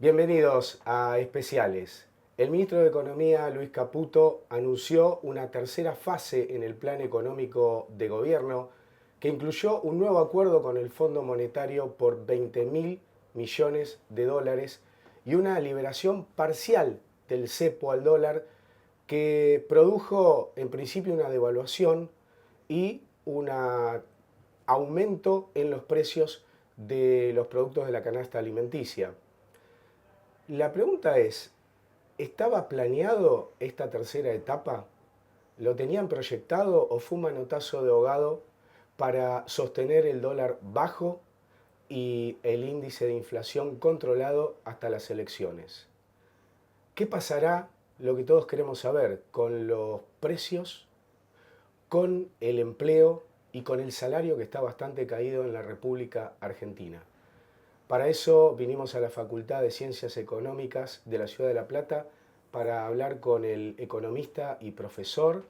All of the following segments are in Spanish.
Bienvenidos a Especiales. El ministro de Economía, Luis Caputo, anunció una tercera fase en el plan económico de gobierno que incluyó un nuevo acuerdo con el Fondo Monetario por 20.000 millones de dólares y una liberación parcial del cepo al dólar que produjo en principio una devaluación y un aumento en los precios de los productos de la canasta alimenticia. La pregunta es, ¿estaba planeado esta tercera etapa? ¿Lo tenían proyectado o fue un manotazo de ahogado para sostener el dólar bajo y el índice de inflación controlado hasta las elecciones? ¿Qué pasará, lo que todos queremos saber, con los precios, con el empleo y con el salario que está bastante caído en la República Argentina? Para eso vinimos a la Facultad de Ciencias Económicas de la Ciudad de La Plata para hablar con el economista y profesor,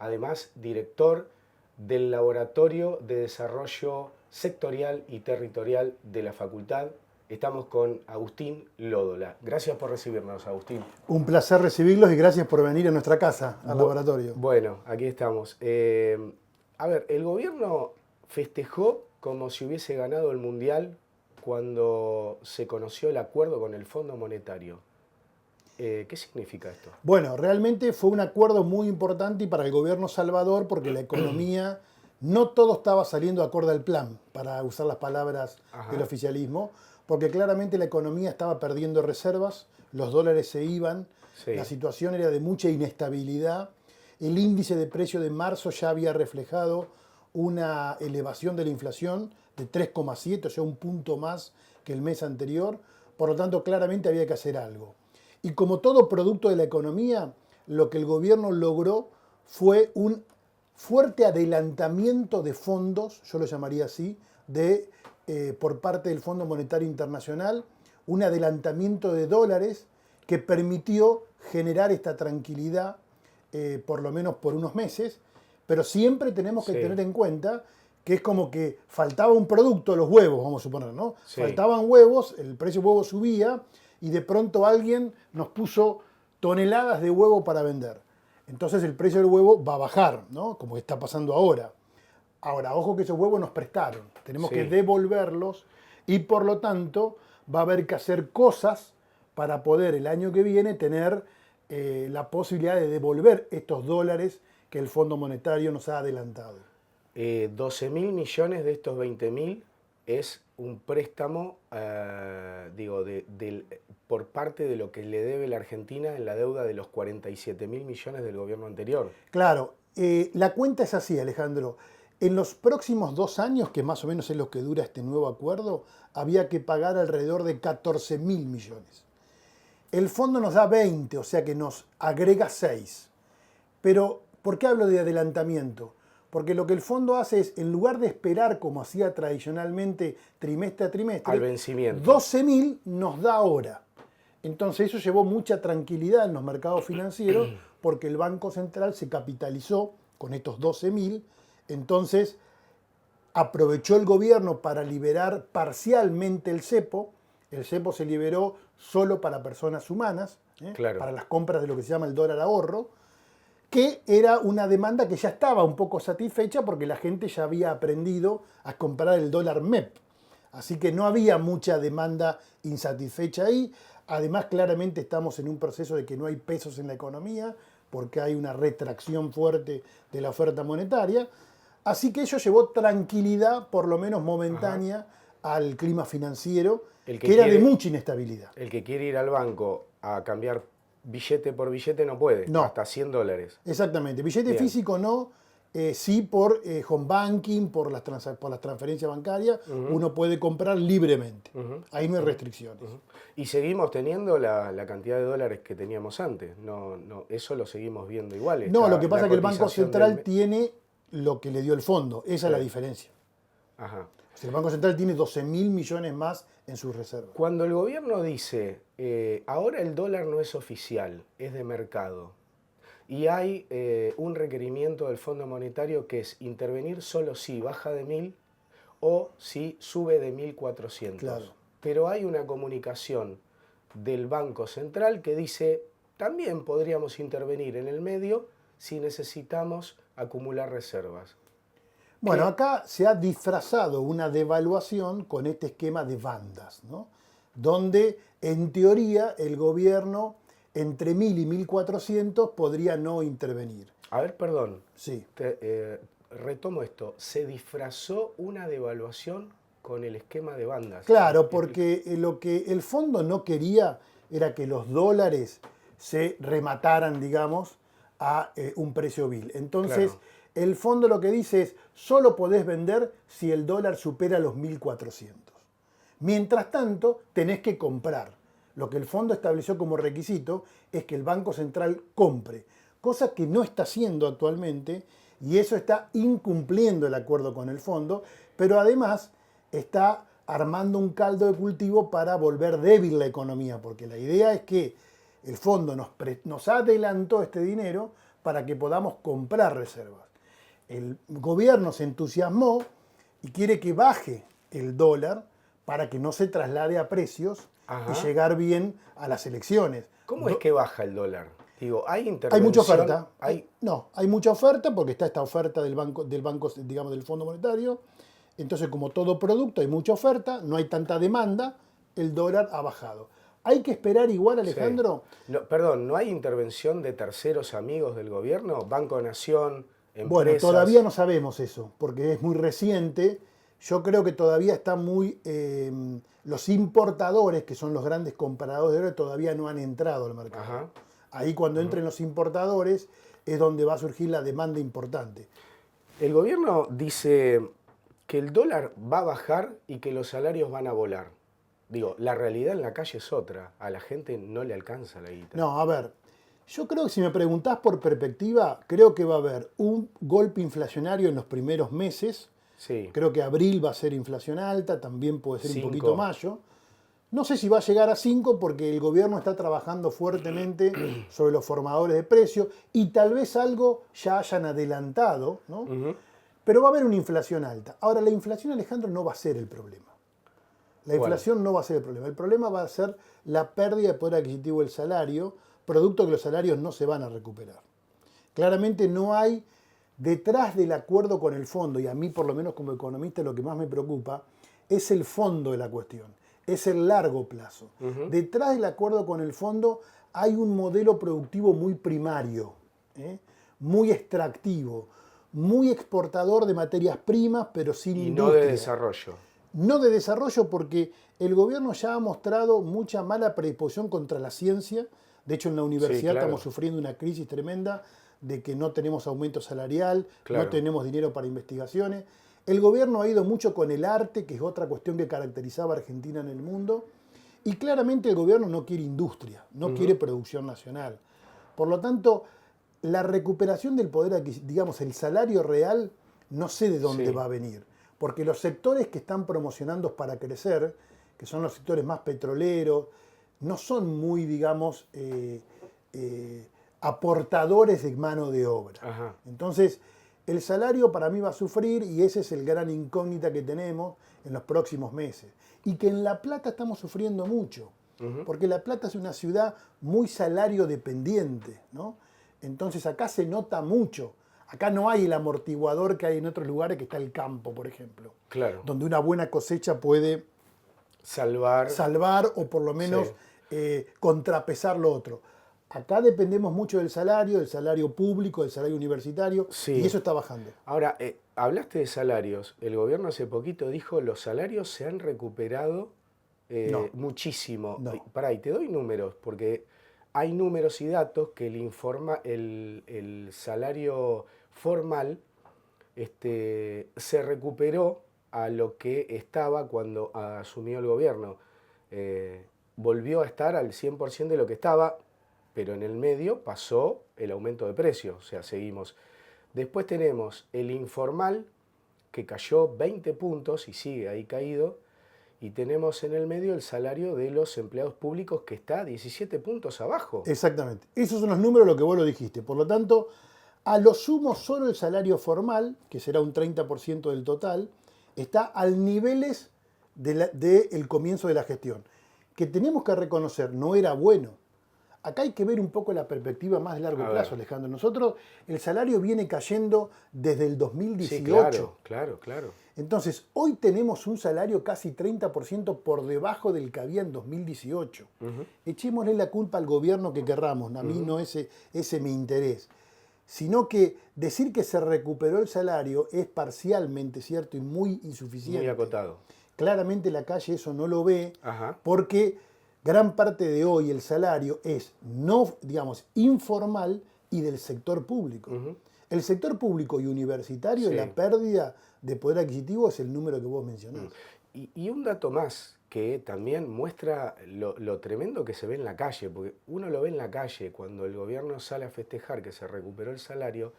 además director del Laboratorio de Desarrollo Sectorial y Territorial de la Facultad. Estamos con Agustín Lódola. Gracias por recibirnos, Agustín. Un placer recibirlos y gracias por venir a nuestra casa, al laboratorio. Bueno, aquí estamos. A ver, el gobierno festejó como si hubiese ganado el Mundial cuando se conoció el acuerdo con el Fondo Monetario. ¿Qué significa esto? Bueno, realmente fue un acuerdo muy importante para el gobierno Salvador porque la economía, no todo estaba saliendo acorde al plan, para usar las palabras del oficialismo, porque claramente la economía estaba perdiendo reservas, los dólares se iban, la situación era de mucha inestabilidad, el índice de precio de marzo ya había reflejado una elevación de la inflación de 3,7, o sea, un punto más que el mes anterior. Por lo tanto, claramente había que hacer algo. Y como todo producto de la economía, lo que el gobierno logró fue un fuerte adelantamiento de fondos, yo lo llamaría así, por parte del Fondo Monetario Internacional, un adelantamiento de dólares que permitió generar esta tranquilidad, por lo menos por unos meses, pero siempre tenemos que tener en cuenta que es como que faltaba un producto, los huevos, vamos a suponer, ¿no? Sí. Faltaban huevos, el precio de huevo subía y de pronto alguien nos puso toneladas de huevo para vender. Entonces el precio del huevo va a bajar, ¿no? Como está pasando ahora. Ahora, ojo que esos huevos nos prestaron, tenemos que devolverlos y por lo tanto va a haber que hacer cosas para poder el año que viene tener la posibilidad de devolver estos dólares que el Fondo Monetario nos ha adelantado. 12.000 millones de estos 20.000 es un préstamo, por parte de lo que le debe la Argentina en la deuda de los 47.000 millones del gobierno anterior. Claro, la cuenta es así, Alejandro. En los próximos 2 años, que más o menos es lo que dura este nuevo acuerdo, había que pagar alrededor de 14.000 millones. El fondo nos da 20, o sea que nos agrega 6. Pero, ¿por qué hablo de adelantamiento? Porque lo que el fondo hace es, en lugar de esperar como hacía tradicionalmente trimestre a trimestre, al vencimiento, 12.000 nos da ahora. Entonces eso llevó mucha tranquilidad en los mercados financieros porque el Banco Central se capitalizó con estos 12.000, entonces aprovechó el gobierno para liberar parcialmente el cepo. El cepo se liberó solo para personas humanas, para las compras de lo que se llama el dólar ahorro, que era una demanda que ya estaba un poco satisfecha porque la gente ya había aprendido a comprar el dólar MEP. Así que no había mucha demanda insatisfecha ahí. Además, claramente estamos en un proceso de que no hay pesos en la economía porque hay una retracción fuerte de la oferta monetaria. Así que eso llevó tranquilidad, por lo menos momentánea, al clima financiero, que era de mucha inestabilidad. El que quiere ir al banco a cambiar billete por billete no puede, hasta 100 dólares. Exactamente, billete físico no, sí por home banking, por las transferencias bancarias, uno puede comprar libremente, ahí no hay restricciones. Y seguimos teniendo la cantidad de dólares que teníamos antes, no, eso lo seguimos viendo igual. No, lo que pasa es que el Banco Central tiene lo que le dio el fondo, esa es la diferencia. O sea, el Banco Central tiene 12.000 millones más en sus reservas. Cuando el gobierno dice, ahora el dólar no es oficial, es de mercado, y hay un requerimiento del Fondo Monetario que es intervenir solo si baja de 1.000 o si sube de 1.400. Claro. Pero hay una comunicación del Banco Central que dice, también podríamos intervenir en el medio si necesitamos acumular reservas. Bueno, acá se ha disfrazado una devaluación con este esquema de bandas, ¿no? Donde en teoría el gobierno entre 1.000 y 1.400 podría no intervenir. A ver, perdón, Sí. retomo esto. Se disfrazó una devaluación con el esquema de bandas. Claro, porque lo que el fondo no quería era que los dólares se remataran, digamos, a un precio vil. Entonces, Claro. el fondo lo que dice es, solo podés vender si el dólar supera los 1.400. Mientras tanto, tenés que comprar. Lo que el fondo estableció como requisito es que el Banco Central compre, cosa que no está haciendo actualmente, y eso está incumpliendo el acuerdo con el fondo, pero además está armando un caldo de cultivo para volver débil la economía, porque la idea es que el fondo nos adelantó este dinero para que podamos comprar reservas. El gobierno se entusiasmó y quiere que baje el dólar para que no se traslade a precios Ajá. y llegar bien a las elecciones. ¿Cómo es que baja el dólar? Digo, hay Hay intervención. mucha oferta. Hay... No, hay mucha oferta porque está esta oferta del banco, digamos, del Fondo Monetario. Entonces, como todo producto, hay mucha oferta, no hay tanta demanda, el dólar ha bajado. Hay que esperar igual, Alejandro. Sí. No, perdón, ¿no hay intervención de terceros amigos del gobierno? Banco Nación, empresas. Bueno, todavía no sabemos eso, porque es muy reciente. Yo creo que todavía están muy... los importadores, que son los grandes compradores de dólares, todavía no han entrado al mercado. Ajá. Ahí cuando entren los importadores es donde va a surgir la demanda importante. El gobierno dice que el dólar va a bajar y que los salarios van a volar. Digo, la realidad en la calle es otra. A la gente no le alcanza la guita. No, a ver, yo creo que si me preguntás por perspectiva, creo que va a haber un golpe inflacionario en los primeros meses. Sí. Creo que abril va a ser inflación alta, también puede ser 5. un poquito mayo. No sé si va a llegar a 5 porque el gobierno está trabajando fuertemente sobre los formadores de precios y tal vez algo ya hayan adelantado, ¿no? Pero va a haber una inflación alta. Ahora, la inflación, Alejandro, no va a ser el problema. La inflación no va a ser el problema. El problema va a ser la pérdida de poder adquisitivo del salario, producto que los salarios no se van a recuperar. Claramente no hay, detrás del acuerdo con el fondo, y a mí por lo menos como economista lo que más me preocupa, es el fondo de la cuestión, es el largo plazo. Detrás del acuerdo con el fondo hay un modelo productivo muy primario, muy extractivo, muy exportador de materias primas, pero sin industria. Y no de desarrollo. No de desarrollo porque el gobierno ya ha mostrado mucha mala predisposición contra la ciencia. De hecho, en la universidad estamos sufriendo una crisis tremenda de que no tenemos aumento salarial, no tenemos dinero para investigaciones. El gobierno ha ido mucho con el arte, que es otra cuestión que caracterizaba a Argentina en el mundo. Y claramente el gobierno no quiere industria, no quiere producción nacional. Por lo tanto, la recuperación del poder adquisitivo, digamos, el salario real, no sé de dónde va a venir. Porque los sectores que están promocionando para crecer, que son los sectores más petroleros, no son muy, digamos, aportadores de mano de obra. Ajá. Entonces, el salario para mí va a sufrir y ese es el gran incógnita que tenemos en los próximos meses. Y que en La Plata estamos sufriendo mucho, porque La Plata es una ciudad muy salario dependiente, ¿no? Entonces acá se nota mucho. Acá no hay el amortiguador que hay en otros lugares, que está el campo, por ejemplo. Claro. Donde una buena cosecha puede salvar o por lo menos contrapesar lo otro. Acá dependemos mucho del salario público, del salario universitario, y eso está bajando. Ahora, hablaste de salarios. El gobierno hace poquito dijo los salarios se han recuperado muchísimo. No. Pará, y te doy números, porque hay números y datos que el salario formal se recuperó a lo que estaba cuando asumió el gobierno. Volvió a estar al 100% de lo que estaba, pero en el medio pasó el aumento de precios, o sea, seguimos. Después tenemos el informal, que cayó 20 puntos y sigue ahí caído, y tenemos en el medio el salario de los empleados públicos que está 17 puntos abajo. Exactamente. Esos son los números, lo que vos lo dijiste. Por lo tanto, a lo sumo solo el salario formal, que será un 30% del total, está al niveles del comienzo de la gestión. que tenemos que reconocer no era bueno. Acá hay que ver un poco la perspectiva más de largo plazo, Alejandro. Nosotros, el salario viene cayendo desde el 2018. Sí, claro. Entonces, hoy tenemos un salario casi 30% por debajo del que había en 2018. Echémosle la culpa al gobierno que querramos, a mí no ese mi interés. Sino que decir que se recuperó el salario es parcialmente cierto y muy insuficiente. Muy acotado. Claramente la calle eso no lo ve, porque gran parte de hoy el salario es no, digamos, informal y del sector público. El sector público y universitario, la pérdida de poder adquisitivo es el número que vos mencionás. Y un dato más que también muestra lo tremendo que se ve en la calle, porque uno lo ve en la calle cuando el gobierno sale a festejar que se recuperó el salario,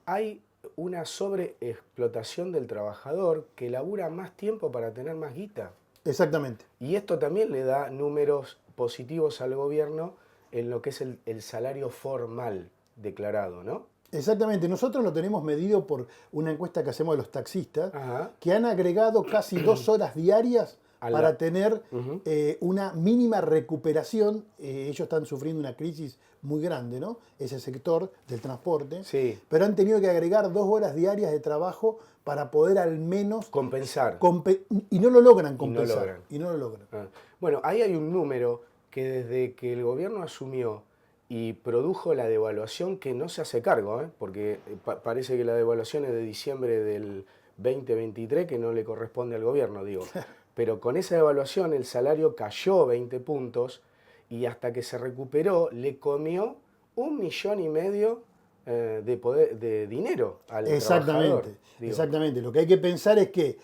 hay una sobreexplotación del trabajador que labura más tiempo para tener más guita. Exactamente. Y esto también le da números positivos al gobierno en lo que es el salario formal declarado, ¿no? Exactamente, nosotros lo tenemos medido por una encuesta que hacemos de los taxistas, que han agregado casi 2 horas diarias para tener una mínima recuperación. Ellos están sufriendo una crisis muy grande, ¿no? Ese sector del transporte, pero han tenido que agregar 2 horas diarias de trabajo para poder al menos compensar. Y no lo logran compensar. Y no lo logran. Bueno, ahí hay un número que desde que el gobierno asumió y produjo la devaluación, que no se hace cargo, porque parece que la devaluación es de diciembre del 2023, que no le corresponde al gobierno, digo. Pero con esa devaluación el salario cayó 20 puntos y hasta que se recuperó le comió 1,5 millones de dinero al trabajador. Exactamente. Lo que hay que pensar es que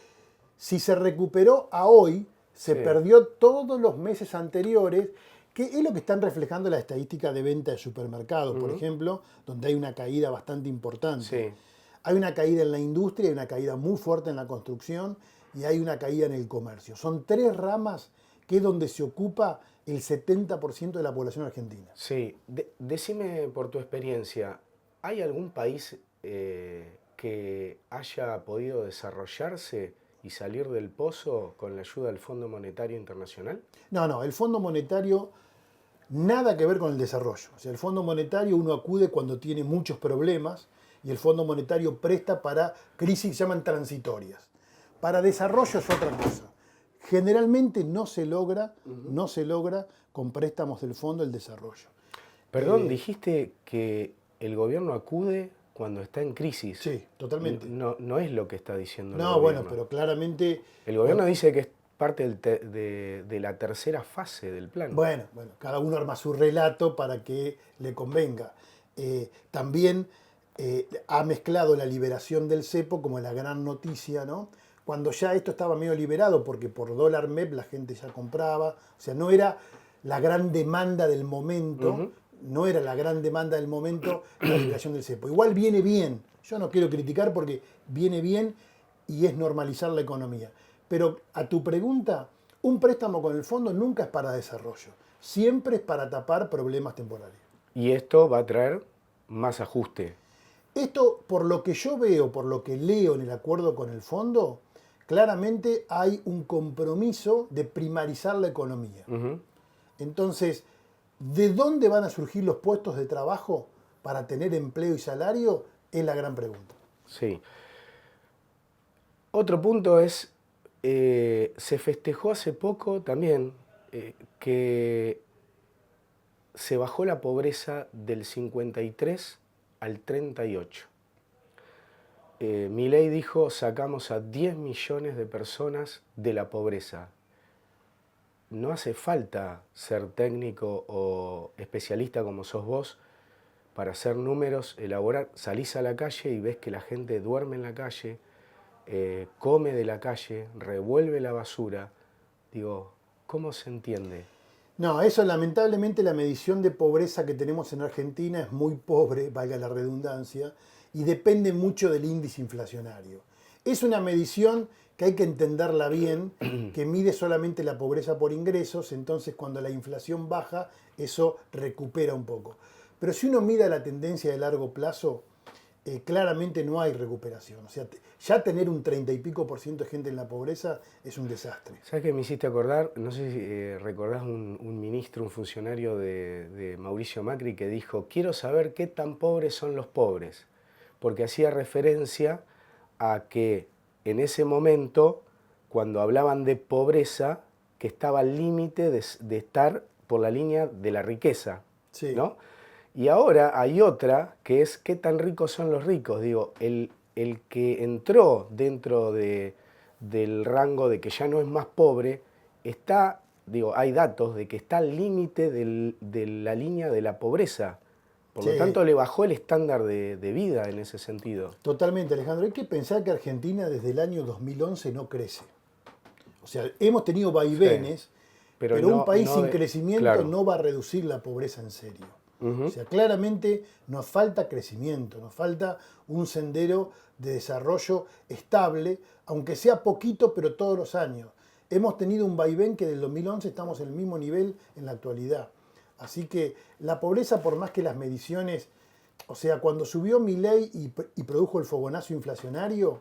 si se recuperó a hoy, se perdió todos los meses anteriores, que es lo que están reflejando las estadísticas de venta de supermercados, por ejemplo, donde hay una caída bastante importante. Hay una caída en la industria, hay una caída muy fuerte en la construcción y hay una caída en el comercio. Son 3 ramas que es donde se ocupa el 70% de la población argentina. Sí, decime por tu experiencia, ¿hay algún país que haya podido desarrollarse y salir del pozo con la ayuda del Fondo Monetario Internacional? No, el Fondo Monetario nada que ver con el desarrollo. O sea, el Fondo Monetario uno acude cuando tiene muchos problemas y el Fondo Monetario presta para crisis que se llaman transitorias. Para desarrollo es otra cosa. Generalmente no se logra con préstamos del fondo el desarrollo. Perdón, dijiste que el gobierno acude cuando está en crisis. Sí, totalmente. No es lo que está diciendo el gobierno. Bueno, pero claramente... El gobierno dice que es parte de la tercera fase del plan. Bueno, cada uno arma su relato para que le convenga. También ha mezclado la liberación del cepo como la gran noticia, ¿no? Cuando ya esto estaba medio liberado, porque por dólar MEP la gente ya compraba, o sea, no era la gran demanda del momento, la liberación del cepo. Igual viene bien, yo no quiero criticar porque viene bien y es normalizar la economía. Pero a tu pregunta, un préstamo con el fondo nunca es para desarrollo, siempre es para tapar problemas temporales. Y esto va a traer más ajuste. Esto, por lo que yo veo, por lo que leo en el acuerdo con el fondo, claramente hay un compromiso de primarizar la economía. Entonces, ¿de dónde van a surgir los puestos de trabajo para tener empleo y salario? Es la gran pregunta. Sí. Otro punto es, se festejó hace poco también que se bajó la pobreza del 53 al 38. Milei dijo, sacamos a 10 millones de personas de la pobreza. No hace falta ser técnico o especialista como sos vos para hacer números, elaborar. Salís a la calle y ves que la gente duerme en la calle, come de la calle, revuelve la basura. Digo, ¿cómo se entiende? No, eso lamentablemente la medición de pobreza que tenemos en Argentina es muy pobre, valga la redundancia, y depende mucho del índice inflacionario. Es una medición que hay que entenderla bien, que mide solamente la pobreza por ingresos, entonces cuando la inflación baja, eso recupera un poco. Pero si uno mira la tendencia de largo plazo, claramente no hay recuperación. O sea, ya tener un 30 y pico % de gente en la pobreza es un desastre. ¿Sabes qué me hiciste acordar? No sé si recordás un ministro, un funcionario de Mauricio Macri que dijo, quiero saber qué tan pobres son los pobres, porque hacía referencia a que en ese momento, cuando hablaban de pobreza, que estaba al límite de estar por la línea de la riqueza, Sí. ¿no? Y ahora hay otra que es qué tan ricos son los ricos. Digo, el que entró dentro del rango de que ya no es más pobre, está, digo, hay datos de que está al límite de la línea de la pobreza. Por lo Sí. tanto, le bajó el estándar de vida en ese sentido. Totalmente, Alejandro. Hay que pensar que Argentina desde el año 2011 no crece. O sea, hemos tenido vaivenes, Sí, pero no, un país no sin de- crecimiento claro. no va a reducir la pobreza en serio. Ujú. O sea, claramente nos falta crecimiento, nos falta un sendero de desarrollo estable, aunque sea poquito, pero todos los años. Hemos tenido un vaivén que del 2011 estamos en el mismo nivel en la actualidad. Así que la pobreza, por más que las mediciones, o sea, cuando subió Milei y produjo el fogonazo inflacionario,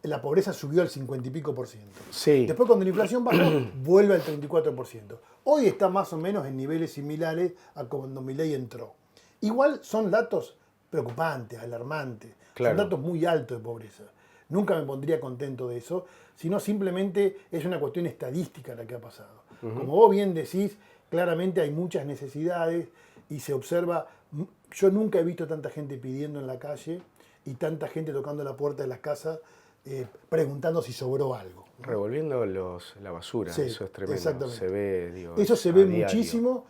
la pobreza subió al 50 y pico %. Sí. Después, cuando la inflación bajó, vuelve al 34%. Hoy está más o menos en niveles similares a cuando Milei entró. Igual son datos preocupantes, alarmantes. Claro. Son datos muy altos de pobreza. Nunca me pondría contento de eso, sino simplemente es una cuestión estadística la que ha pasado. Como vos bien decís, claramente hay muchas necesidades y se observa. Yo nunca he visto tanta gente pidiendo en la calle y tanta gente tocando la puerta de las casas preguntando si sobró algo. Revolviendo la basura, Sí, eso es tremendo. exactamente. Se ve, digo, Eso se a ve diario. muchísimo,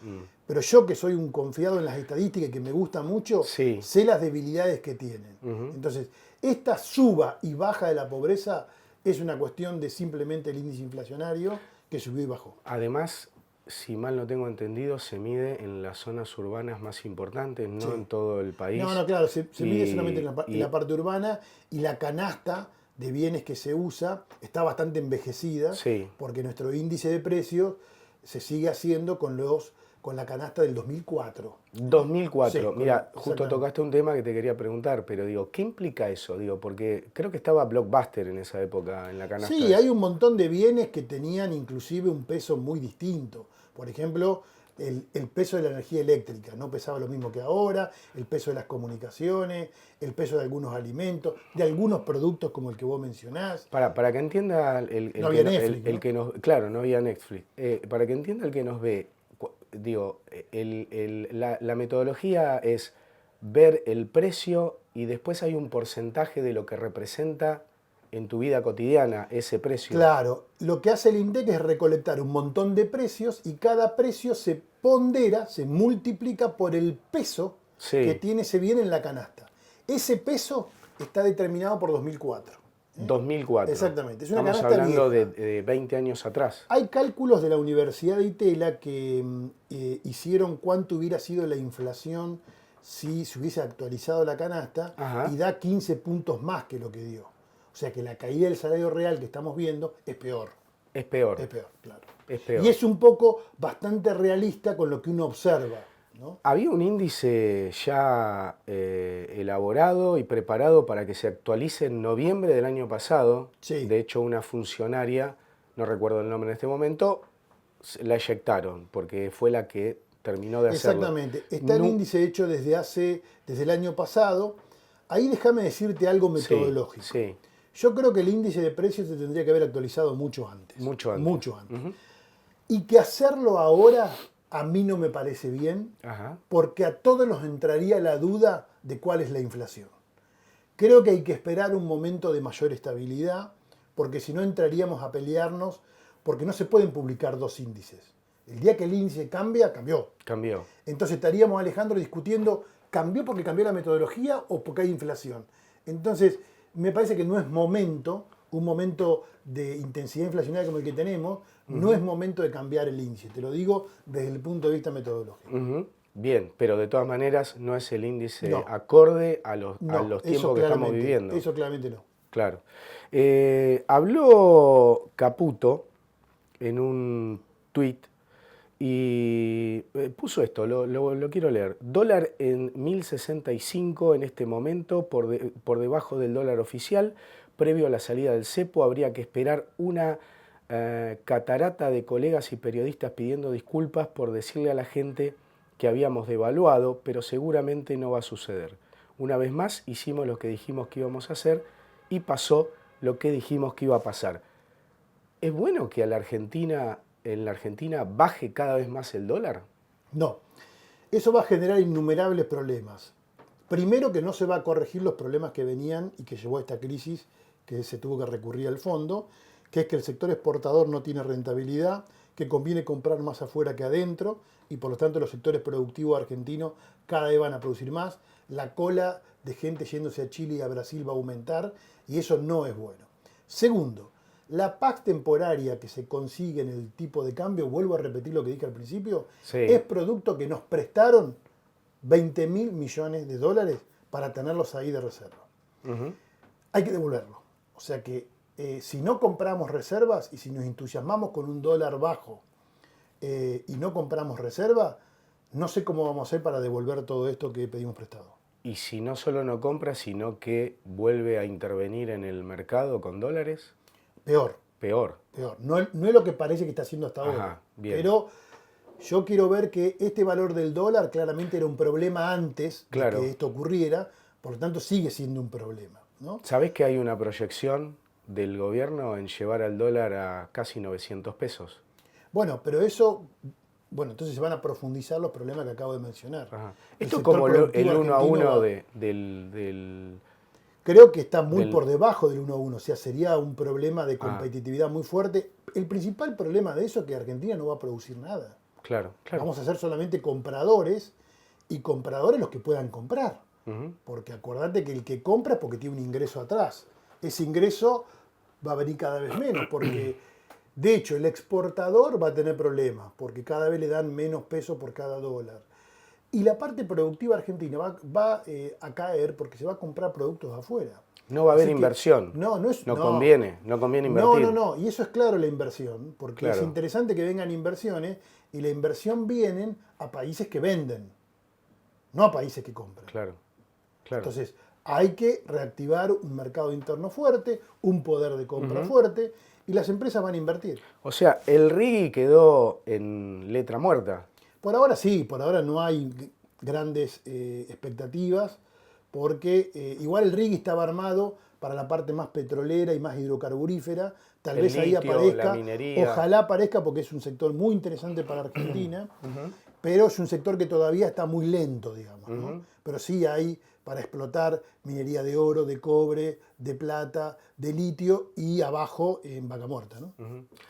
pero yo que soy un confiado en las estadísticas y que me gusta mucho, Sí. sé las debilidades que tienen. Entonces, esta suba y baja de la pobreza es una cuestión de simplemente el índice inflacionario que subió y bajó. Además, si mal no tengo entendido, se mide en las zonas urbanas más importantes, no Sí. en todo el país. No, claro, se mide Y- solamente en la parte urbana y la canasta de bienes que se usa está bastante envejecida Sí. porque nuestro índice de precios se sigue haciendo con la canasta del 2004. 2004, Sí, mira, justo exactamente. tocaste un tema que te quería preguntar, pero digo, ¿qué implica eso? Digo, porque creo que estaba Blockbuster en esa época, en la canasta. Sí, hay un montón de bienes que tenían inclusive un peso muy distinto. Por ejemplo, el peso de la energía eléctrica no pesaba lo mismo que ahora, el peso de las comunicaciones, el peso de algunos alimentos, de algunos productos como el que vos mencionás. Para que entienda el No que había no- Netflix, ¿no? el que nos... Claro, no había Netflix. Para que entienda el que nos ve, digo, la metodología es ver el precio y después hay un porcentaje de lo que representa en tu vida cotidiana ese precio. Claro, lo que hace el INDEC es recolectar un montón de precios y cada precio se pondera, se multiplica por el peso Sí. que tiene ese bien en la canasta. Ese peso está determinado por 2004. 2004. Exactamente, es una Estamos canasta hablando vieja. de 20 años atrás. Hay cálculos de la Universidad de Itela que hicieron cuánto hubiera sido la inflación si se hubiese actualizado la canasta. Ajá. Y da 15 puntos más que lo que dio. O sea que la caída del salario real que estamos viendo es peor. Es peor. Es peor, claro. Es peor. Y es un poco bastante realista con lo que uno observa, ¿no? Había un índice ya elaborado y preparado para que se actualice en noviembre del año pasado. Sí. De hecho, una funcionaria, no recuerdo el nombre en este momento, la eyectaron porque fue la que terminó de hacerlo. Exactamente. Está el No- índice hecho desde el año pasado. Ahí déjame decirte algo Sí, metodológico. sí. Yo creo que el índice de precios se tendría que haber actualizado mucho antes. Mucho antes. Mucho antes. Ujú. Y que hacerlo ahora a mí no me parece bien, Ajá. porque a todos nos entraría la duda de cuál es la inflación. Creo que hay que esperar un momento de mayor estabilidad, porque si no entraríamos a pelearnos, porque no se pueden publicar dos índices. El día que el índice cambia, cambió. Cambió. Entonces estaríamos, Alejandro, discutiendo, ¿cambió porque cambió la metodología o porque hay inflación? Entonces, me parece que no es momento, un momento de intensidad inflacionaria como el que tenemos, no es momento de cambiar el índice. Te lo digo desde el punto de vista metodológico. Ujú. Bien, pero de todas maneras no es el índice No. acorde a los No, tiempos eso que estamos claramente, viviendo. Eso claramente no. Claro. Habló Caputo en un tuit Y puso esto, lo quiero leer. Dólar en 1065 en este momento, por debajo del dólar oficial. Previo a la salida del cepo habría que esperar una catarata de colegas y periodistas pidiendo disculpas por decirle a la gente que habíamos devaluado, pero seguramente no va a suceder. Una vez más hicimos lo que dijimos que íbamos a hacer y pasó lo que dijimos que iba a pasar. ¿Es bueno que en la Argentina baje cada vez más el dólar? No, eso va a generar innumerables problemas. Primero que no se va a corregir los problemas que venían y que llevó a esta crisis que se tuvo que recurrir al fondo, que es que el sector exportador no tiene rentabilidad, que conviene comprar más afuera que adentro y por lo tanto los sectores productivos argentinos cada vez van a producir más. La cola de gente yéndose a Chile y a Brasil va a aumentar y eso no es bueno. Segundo, la paz temporaria que se consigue en el tipo de cambio, vuelvo a repetir lo que dije al principio, Sí. es producto que nos prestaron 20.000 millones de dólares para tenerlos ahí de reserva. Hay que devolverlo. O sea que si no compramos reservas y si nos entusiasmamos con un dólar bajo y no compramos reserva, no sé cómo vamos a hacer para devolver todo esto que pedimos prestado. Y si no solo no compra, sino que vuelve a intervenir en el mercado con dólares, Peor. peor. Peor. No es lo que parece que está haciendo hasta ahora. Ajá, bien. Pero yo quiero ver que este valor del dólar claramente era un problema antes Claro. de que esto ocurriera, por lo tanto sigue siendo un problema, ¿no? ¿Sabés que hay una proyección del gobierno en llevar al dólar a casi 900 pesos? Bueno, pero eso, bueno, entonces se van a profundizar los problemas que acabo de mencionar. Ajá. El Esto es sector como el productivo 1 a argentino 1 va- del... Creo que está muy del- por debajo del 1 a 1, o sea, sería un problema de competitividad muy fuerte. El principal problema de eso es que Argentina no va a producir nada. Claro, claro. Vamos a ser solamente compradores y compradores los que puedan comprar. Ujú. Porque acordate que el que compra es porque tiene un ingreso atrás. Ese ingreso va a venir cada vez menos porque, de hecho, el exportador va a tener problemas porque cada vez le dan menos peso por cada dólar. Y la parte productiva argentina va a caer porque se va a comprar productos afuera. No va a haber Así que inversión. No conviene invertir. No. Y eso es claro la inversión, porque es Claro. interesante que vengan inversiones y la inversión vienen a países que venden, no a países que compran. Claro, claro. Entonces, hay que reactivar un mercado interno fuerte, un poder de compra fuerte, y las empresas van a invertir. O sea, el RIGI quedó en letra muerta. Por ahora sí, por ahora no hay grandes expectativas, porque igual el RIGI estaba armado para la parte más petrolera y más hidrocarburífera. Tal El vez ahí litio, aparezca, la minería. ojalá aparezca porque es un sector muy interesante para Argentina, pero es un sector que todavía está muy lento, digamos, ¿no? Pero sí hay para explotar minería de oro, de cobre, de plata, de litio y abajo en Vaca Muerta, ¿no?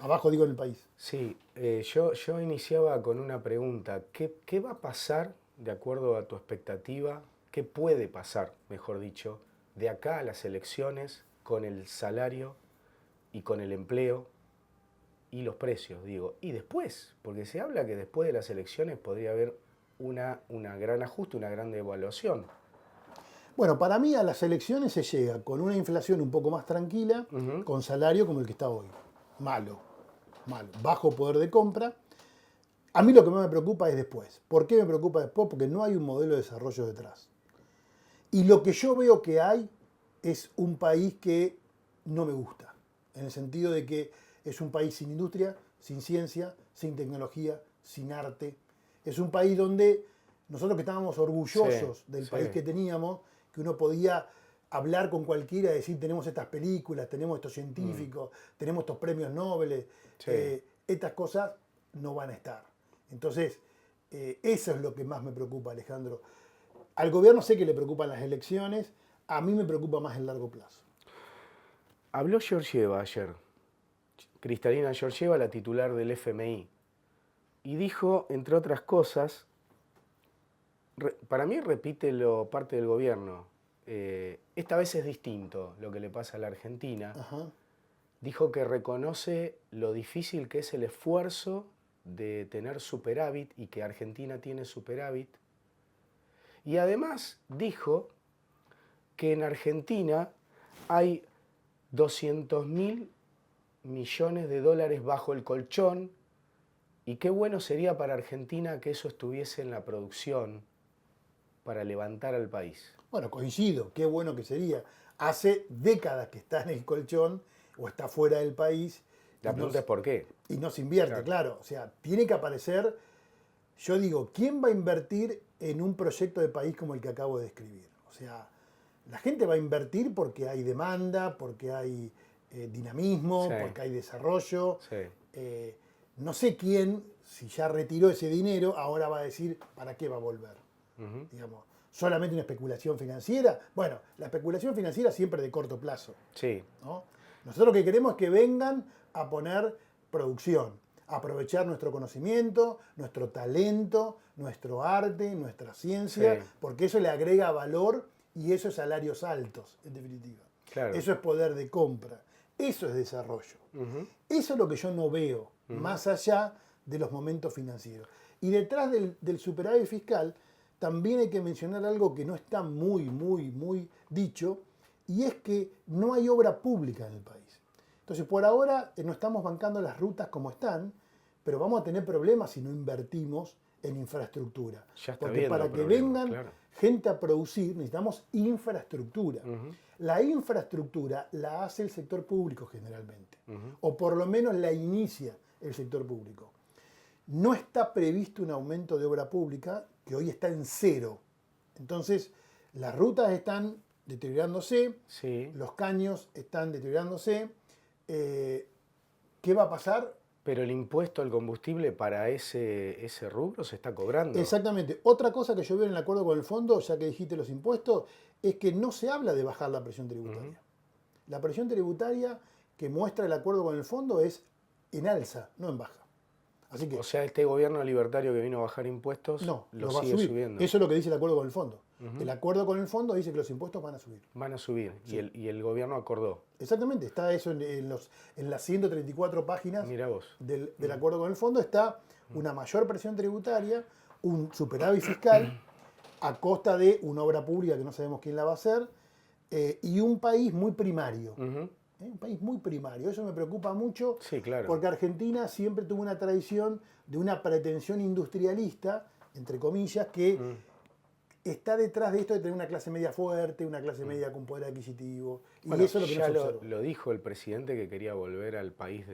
Abajo digo en el país. Sí, yo iniciaba con una pregunta. ¿Qué va a pasar, de acuerdo a tu expectativa, qué puede pasar, mejor dicho, de acá a las elecciones con el salario y con el empleo y los precios, digo? Y después, porque se habla que después de las elecciones podría haber una gran ajuste, una gran devaluación. Bueno, para mí a las elecciones se llega con una inflación un poco más tranquila, con salario como el que está hoy. Malo, bajo poder de compra. A mí lo que más me preocupa es después. ¿Por qué me preocupa después? Porque no hay un modelo de desarrollo detrás. Y lo que yo veo que hay es un país que no me gusta, en el sentido de que es un país sin industria, sin ciencia, sin tecnología, sin arte. Es un país donde nosotros que estábamos orgullosos del país que teníamos, que uno podía hablar con cualquiera y decir tenemos estas películas, tenemos estos científicos, tenemos estos premios Nobel, estas cosas no van a estar. Entonces, eso es lo que más me preocupa, Alejandro. Al gobierno sé que le preocupan las elecciones, a mí me preocupa más el largo plazo. Habló Georgieva ayer, Kristalina Georgieva, la titular del FMI, y dijo, entre otras cosas, para mí repite parte del gobierno. Esta vez es distinto lo que le pasa a la Argentina. Ajá. Dijo que reconoce lo difícil que es el esfuerzo de tener superávit y que Argentina tiene superávit. Y además dijo que en Argentina hay 200.000 millones de dólares bajo el colchón Y qué bueno sería para Argentina que eso estuviese en la producción para levantar al país. Bueno, coincido, qué bueno que sería. Hace décadas que está en el colchón o está fuera del país La pregunta es por qué. y no se invierte, claro. O sea, tiene que aparecer, yo digo, ¿quién va a invertir en un proyecto de país como el que acabo de describir? O sea, la gente va a invertir porque hay demanda, porque hay dinamismo, Sí. porque hay desarrollo. Sí. No sé quién, si ya retiró ese dinero, ahora va a decir para qué va a volver. Digamos, solamente una especulación financiera. Bueno, la especulación financiera siempre de corto plazo. Sí. ¿No? Nosotros lo que queremos es que vengan a poner producción, a aprovechar nuestro conocimiento, nuestro talento, nuestro arte, nuestra ciencia, Sí. porque eso le agrega valor y eso es salarios altos, en definitiva. Claro. Eso es poder de compra, eso es desarrollo. Eso es lo que yo no veo, más allá de los momentos financieros. Y detrás del superávit fiscal también hay que mencionar algo que no está muy dicho, y es que no hay obra pública en el país. Entonces, por ahora no estamos bancando las rutas como están, pero vamos a tener problemas si no invertimos en infraestructura. Ya está Porque viendo para que problemas, vengan claro. gente a producir necesitamos infraestructura. La infraestructura la hace el sector público generalmente, o por lo menos la inicia el sector público. No está previsto un aumento de obra pública, que hoy está en cero. Entonces, las rutas están deteriorándose, Sí. los caños están deteriorándose. ¿Qué va a pasar? Pero el impuesto al combustible para ese rubro se está cobrando. Exactamente. Otra cosa que yo veo en el acuerdo con el fondo, ya que dijiste los impuestos, es que no se habla de bajar la presión tributaria. La presión tributaria que muestra el acuerdo con el fondo es en alza, no en baja. Así que, O sea, este gobierno libertario que vino a bajar impuestos no, lo los va a sigue subir. subiendo. Eso es lo que dice el acuerdo con el fondo. El acuerdo con el fondo dice que los impuestos van a subir. Van a subir. Sí. Y el gobierno acordó. Exactamente, está eso en las 134 páginas Mirá vos. del acuerdo con el fondo, está una mayor presión tributaria, un superávit fiscal a costa de una obra pública que no sabemos quién la va a hacer, y un país muy primario. Un país muy primario, eso me preocupa mucho, Sí, claro. porque Argentina siempre tuvo una tradición de una pretensión industrialista, entre comillas, que está detrás de esto de tener una clase media fuerte, una clase media con poder adquisitivo, y Bueno, eso es lo que ya no se observa. lo dijo el presidente que quería volver al país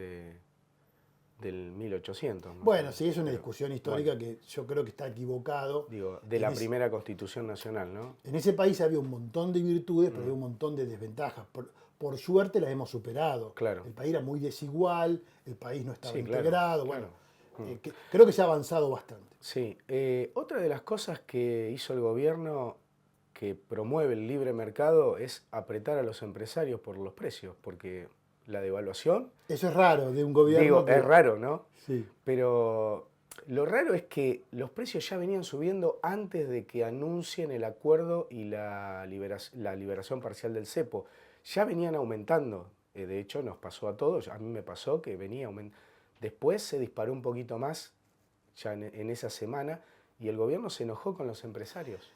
del 1800. ¿no? Bueno, sí, es una Pero, discusión histórica que yo creo que está equivocado. digo, de En la ese- primera constitución nacional, ¿no? En ese país había un montón de virtudes, pero había un montón de desventajas. Por suerte las hemos superado. Claro. El país era muy desigual, el país no estaba Sí, claro, integrado. claro. Bueno, creo que se ha avanzado bastante. Sí. Otra de las cosas que hizo el gobierno que promueve el libre mercado es apretar a los empresarios por los precios, porque la devaluación, Eso es raro de un gobierno digo, que... es raro, ¿no? Sí. Pero lo raro es que los precios ya venían subiendo antes de que anuncien el acuerdo y la liberación parcial del cepo. Ya venían aumentando. De hecho, nos pasó a todos. A mí me pasó que venía aumentando. Después se disparó un poquito más ya en esa semana y el gobierno se enojó con los empresarios.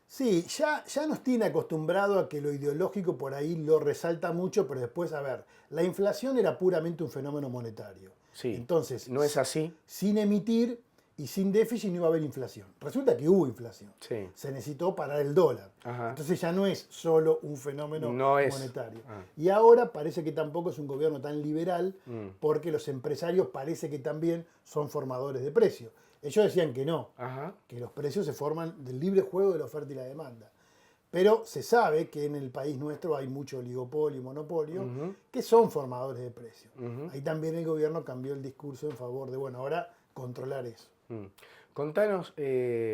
Sí, ya nos tiene acostumbrado a que lo ideológico por ahí lo resalta mucho, pero después, a ver, la inflación era puramente un fenómeno monetario. Sí, Entonces, ¿no es así? sin emitir y sin déficit no iba a haber inflación. Resulta que hubo inflación. Sí. Se necesitó parar el dólar. Ajá. Entonces ya no es solo un fenómeno No es. monetario. Ah. Y ahora parece que tampoco es un gobierno tan liberal, porque los empresarios parece que también son formadores de precios. Ellos decían que no, Ajá. que los precios se forman del libre juego de la oferta y la demanda. Pero se sabe que en el país nuestro hay mucho oligopolio y monopolio que son formadores de precios. Ahí también el gobierno cambió el discurso en favor de, bueno, ahora controlar eso. Contanos,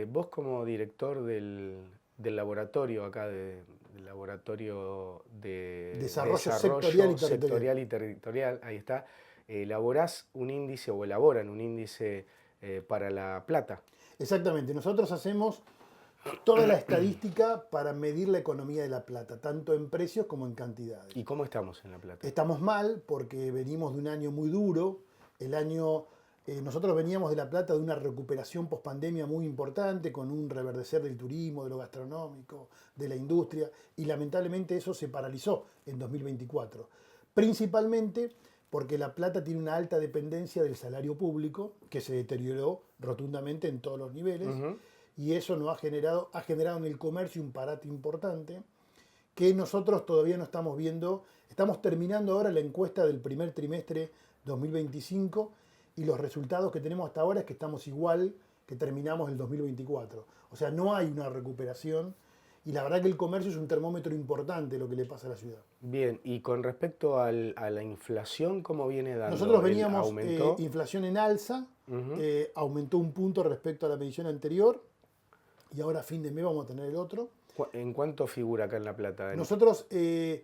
vos como director del laboratorio acá, del laboratorio de Desarrollo sectorial y territorial. sectorial y territorial, ahí está, elaborás un índice o elaboran un índice para La Plata. Exactamente, nosotros hacemos toda la estadística para medir la economía de La Plata, tanto en precios como en cantidades. ¿Y cómo estamos en La Plata? Estamos mal porque venimos de un año muy duro. Nosotros veníamos de La Plata de una recuperación pospandemia muy importante, con un reverdecer del turismo, de lo gastronómico, de la industria, y lamentablemente eso se paralizó en 2024. Principalmente porque La Plata tiene una alta dependencia del salario público, que se deterioró rotundamente en todos los niveles, y eso ha generado en el comercio un parate importante, que nosotros todavía no estamos viendo. Estamos terminando ahora la encuesta del primer trimestre 2025, y los resultados que tenemos hasta ahora es que estamos igual que terminamos el 2024. O sea, no hay una recuperación, y la verdad que el comercio es un termómetro importante de lo que le pasa a la ciudad. Bien, y con respecto a la inflación, ¿cómo viene dando? Nosotros veníamos ¿Aumentó? Inflación en alza, aumentó un punto respecto a la medición anterior, y ahora a fin de mes vamos a tener el otro. ¿En cuánto figura acá en La Plata? Nosotros creo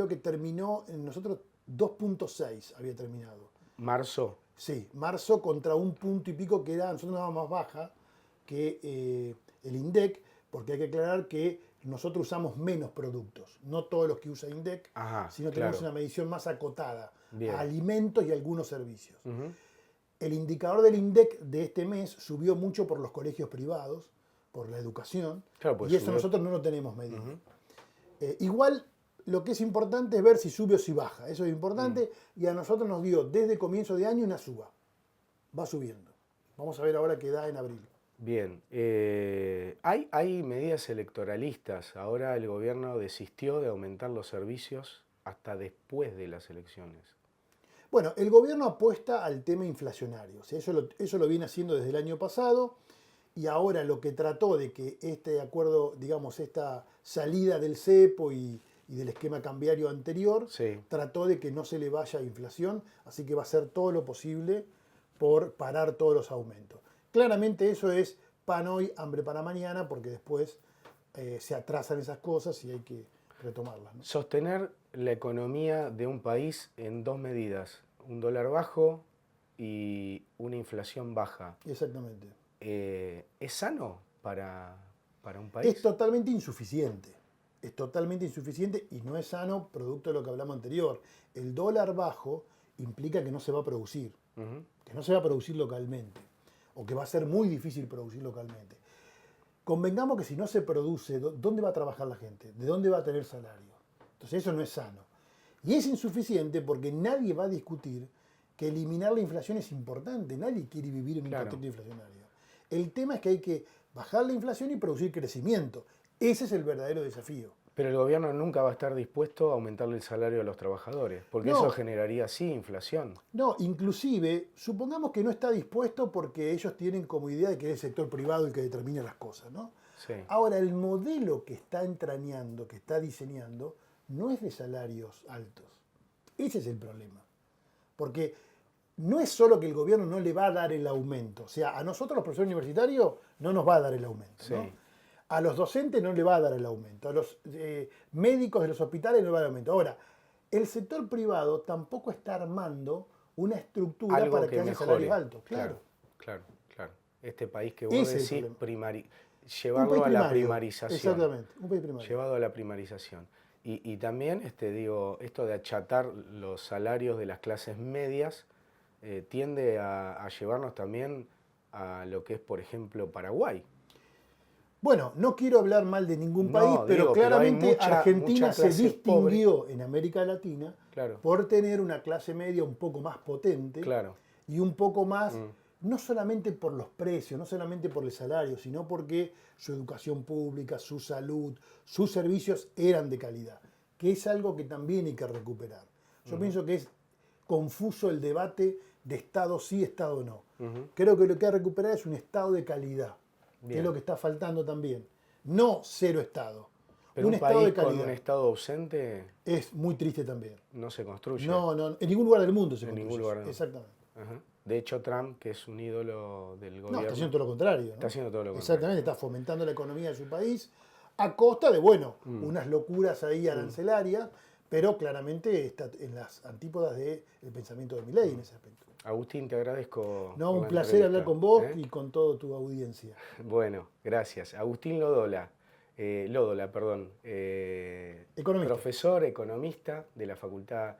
que terminó, nosotros 2.6 había terminado. ¿Marzo? Sí, marzo contra un punto y pico que era, nosotros una más baja que el INDEC, porque hay que aclarar que nosotros usamos menos productos, no todos los que usa INDEC, sino tenemos una medición más acotada a alimentos y algunos servicios. El indicador del INDEC de este mes subió mucho por los colegios privados, por la educación, y eso nosotros no lo tenemos medido. Igual, lo que es importante es ver si sube o si baja, eso es importante, y a nosotros nos dio desde comienzo de año una suba, va subiendo. Vamos a ver ahora qué da en abril. Bien, hay medidas electoralistas. Ahora el gobierno desistió de aumentar los servicios hasta después de las elecciones. Bueno, el gobierno apuesta al tema inflacionario. O sea, eso lo viene haciendo desde el año pasado, y ahora lo que trató de que este acuerdo, digamos, esta salida del cepo y del esquema cambiario anterior, trató de que no se le vaya a inflación, así que va a hacer todo lo posible por parar todos los aumentos. Claramente eso es pan hoy, hambre para mañana, porque después se atrasan esas cosas y hay que retomarlas, ¿no? Sostener la economía de un país en dos medidas, un dólar bajo y una inflación baja. Exactamente. ¿Es sano para un país? Es totalmente insuficiente. Es totalmente insuficiente y no es sano producto de lo que hablamos anterior. El dólar bajo implica que no se va a producir, que no se va a producir localmente, o que va a ser muy difícil producir localmente. Convengamos que si no se produce, ¿dónde va a trabajar la gente? ¿De dónde va a tener salario? Entonces eso no es sano. Y es insuficiente porque nadie va a discutir que eliminar la inflación es importante. Nadie quiere vivir en un contexto inflacionario. El tema es que hay que bajar la inflación y producir crecimiento. Ese es el verdadero desafío. Pero el gobierno nunca va a estar dispuesto a aumentarle el salario a los trabajadores, porque eso generaría, sí, inflación. No, inclusive, supongamos que no está dispuesto porque ellos tienen como idea de que es el sector privado el que determina las cosas, ¿no? Sí. Ahora, el modelo que está entrañando, que está diseñando, no es de salarios altos. Ese es el problema. Porque no es solo que el gobierno no le va a dar el aumento. O sea, a nosotros los profesores universitarios no nos va a dar el aumento, ¿no? A los docentes no le va a dar el aumento, a los médicos de los hospitales no le va a dar el aumento. Ahora, el sector privado tampoco está armando una estructura algo para que haya salarios altos. Claro. Este país que vos decís, llevarlo país a primario, la primarización. Exactamente, un país primario. Llevado a la primarización. Y también, esto de achatar los salarios de las clases medias tiende a llevarnos también a lo que es, por ejemplo, Paraguay. Bueno, no quiero hablar mal de ningún país, pero claramente Argentina se distinguió en América Latina por tener una clase media un poco más potente y un poco más, no solamente por los precios, no solamente por el salario, sino porque su educación pública, su salud, sus servicios eran de calidad, que es algo que también hay que recuperar. Yo pienso que es confuso el debate de Estado sí, Estado no. Creo que lo que hay que recuperar es un Estado de calidad. Bien. Que es lo que está faltando también. No cero Estado. Pero un Estado de calidad. Con un Estado ausente es muy triste también. No se construye. No, en ningún lugar del mundo se construye. En ningún lugar del mundo. Exactamente. De hecho, Trump, que es un ídolo del gobierno... No, está haciendo todo lo contrario. ¿no? Está haciendo todo lo contrario. Exactamente, está fomentando la economía de su país a costa de, unas locuras ahí arancelarias, pero claramente está en las antípodas del pensamiento de Milei en ese aspecto. Agustín, te agradezco. No, un placer hablar con vos y con toda tu audiencia. Bueno, gracias. Agustín Lódola, profesor, economista de la Facultad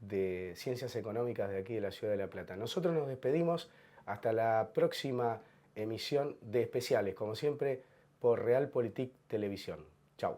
de Ciencias Económicas de aquí de la Ciudad de La Plata. Nosotros nos despedimos hasta la próxima emisión de Especiales, como siempre, por Realpolitik Televisión. Chau.